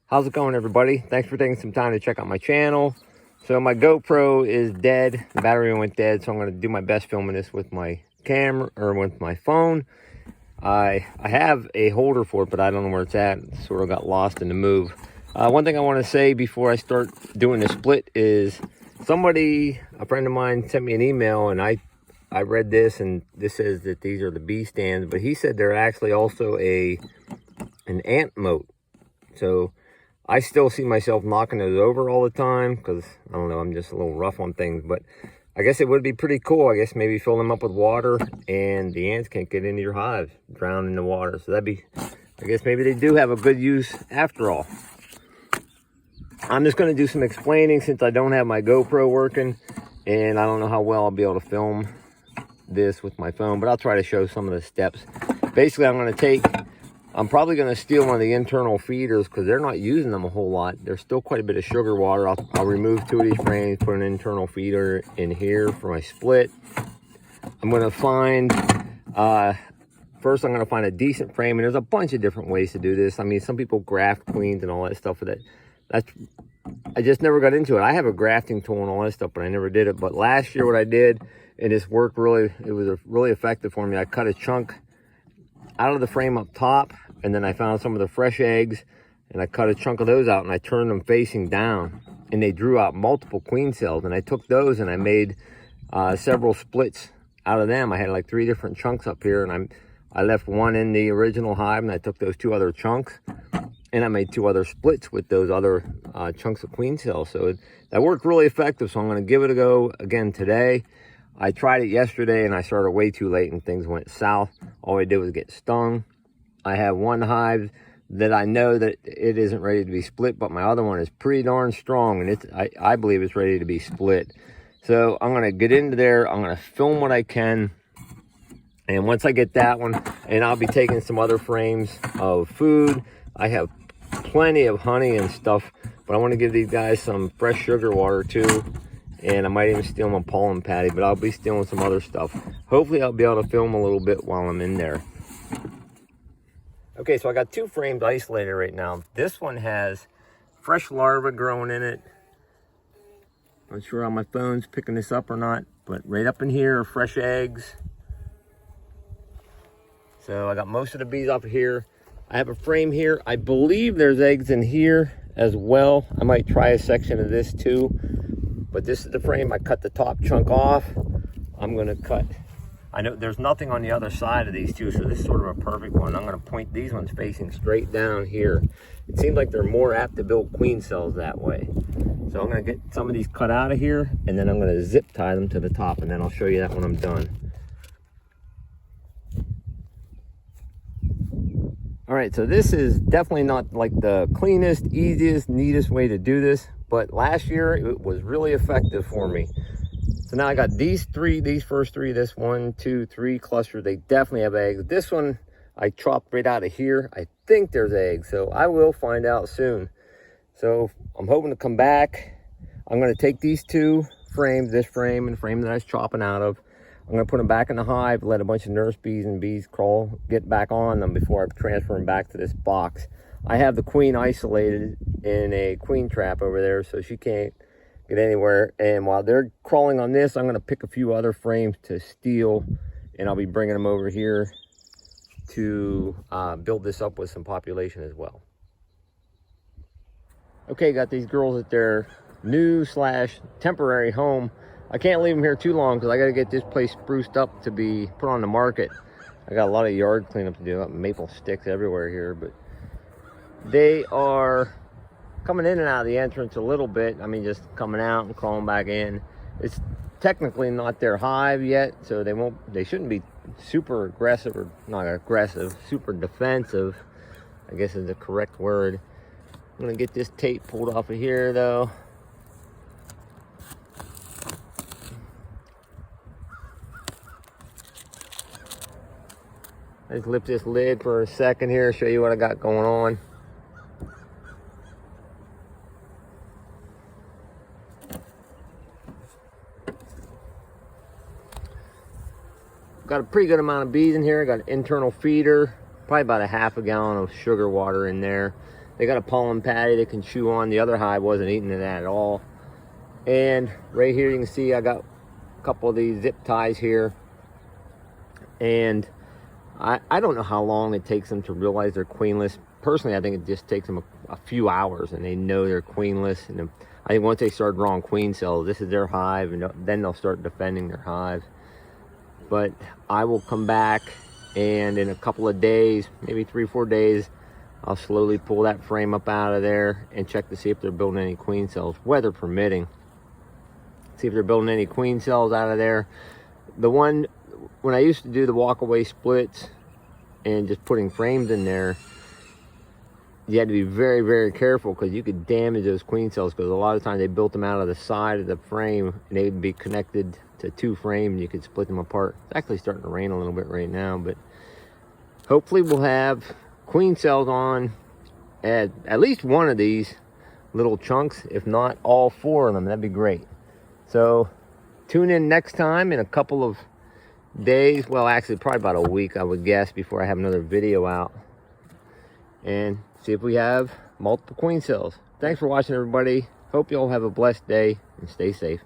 How's it going, everybody? Thanks for taking some time to check out my channel. So my GoPro is dead. The battery went dead, so I'm going to do my best filming this with my camera or with my phone. I have a holder for it, but I don't know where it's at. It sort of got lost in the move. One thing I want to say before I start doing the split is a friend of mine sent me an email, and I read this, and this says that these are the bee stands, but he said they're actually also an ant moat. So I still see myself knocking those over all the time because, I don't know, I'm just a little rough on things. But I guess it would be pretty cool. I guess maybe fill them up with water and the ants can't get into your hives, drown in the water. So that'd be, I guess maybe they do have a good use after all. I'm just going to do some explaining since I don't have my GoPro working. And I don't know how well I'll be able to film this with my phone. But I'll try to show some of the steps. Basically, I'm probably going to steal one of the internal feeders because they're not using them a whole lot. There's still quite a bit of sugar water. I'll remove 2 of these frames, put an internal feeder in here for my split. I'm going to find, first I'm going to find a decent frame. And there's a bunch of different ways to do this. I mean, some people graft queens and all that stuff with it. I just never got into it. I have a grafting tool and all that stuff, but I never did it. But last year what I did, and this worked it was really effective for me. I cut a chunk out of the frame up top, and then I found some of the fresh eggs, and I cut a chunk of those out, and I turned them facing down, and they drew out multiple queen cells. And I took those and I made several splits out of them. I had like 3 different chunks up here, and I left one in the original hive, and I took those 2 other chunks, and I made 2 other splits with those other chunks of queen cells. So that worked really effective. So I'm going to give it a go again today. I tried it yesterday and I started way too late and things went south. All I did was get stung. I have one hive that I know that it isn't ready to be split, but my other one is pretty darn strong, and I believe it's ready to be split. So I'm going to get into there. I'm going to film what I can. And once I get that one, and I'll be taking some other frames of food. I have plenty of honey and stuff, but I want to give these guys some fresh sugar water too. And I might even steal my pollen patty, but I'll be stealing some other stuff. Hopefully I'll be able to film a little bit while I'm in there. Okay, so I got 2 frames isolated right now. This one has fresh larvae growing in it. Not sure how my phone's picking this up or not, but right up in here are fresh eggs. So I got most of the bees up here. I have a frame here. I believe there's eggs in here as well. I might try a section of this too. But this is the frame. I cut the top chunk off. I'm going to cut. I know there's nothing on the other side of these 2, so this is sort of a perfect one. I'm going to point these ones facing straight down here. It seems like they're more apt to build queen cells that way. So I'm going to get some of these cut out of here, and then I'm going to zip tie them to the top, and then I'll show you that when I'm done. All right, so this is definitely not like the cleanest, easiest, neatest way to do this, but last year it was really effective for me. So now I got these first 3, this 1, 2, 3 cluster. They definitely have eggs. This one I chopped right out of here. I think there's eggs, so I will find out soon. So I'm hoping to come back. I'm going to take these 2 frames, this frame and the frame that I was chopping out of. I'm going to put them back in the hive, let a bunch of nurse bees and bees get back on them before I transfer them back to this box. I have the queen isolated in a queen trap over there, so she can't get anywhere. And while they're crawling on this, I'm going to pick a few other frames to steal, and I'll be bringing them over here to build this up with some population as well. Okay, got these girls at their new/temporary home. I can't leave them here too long because I got to get this place spruced up to be put on the market. I got a lot of yard cleanup to do. I got maple sticks everywhere here, but they are coming in and out of the entrance a little bit. I mean, just coming out and crawling back in. It's technically not their hive yet, so they shouldn't be super aggressive, or not aggressive, super defensive, I guess is the correct word. I'm gonna get this tape pulled off of here though. Let's lift this lid for a second here, show you what I got going on. Got a pretty good amount of bees in here. Got an internal feeder, probably about a half a gallon of sugar water in there. They got a pollen patty they can chew on. The other hive wasn't eating that at all. And right here you can see I got a couple of these zip ties here. And I don't know how long it takes them to realize they're queenless. Personally, I think it just takes them a few hours and they know they're queenless. And I think once they start drawing queen cells, this is their hive, and then they'll start defending their hive. But I will come back, and in a couple of days, maybe 3 or 4 days, I'll slowly pull that frame up out of there and check to see if they're building any queen cells, weather permitting. See if they're building any queen cells out of there. The one, when I used to do the walk-away splits and just putting frames in there, you had to be very, very careful because you could damage those queen cells, because a lot of times they built them out of the side of the frame and they would be connected to 2 frames. You could split them apart. It's actually starting to rain a little bit right now, but hopefully we'll have queen cells on at least one of these little chunks, if not all 4 of them. That'd be great. So tune in next time in a couple of days. Well, actually probably about a week, I would guess, before I have another video out, and see if we have multiple queen cells. Thanks for watching, everybody. Hope you all have a blessed day and stay safe.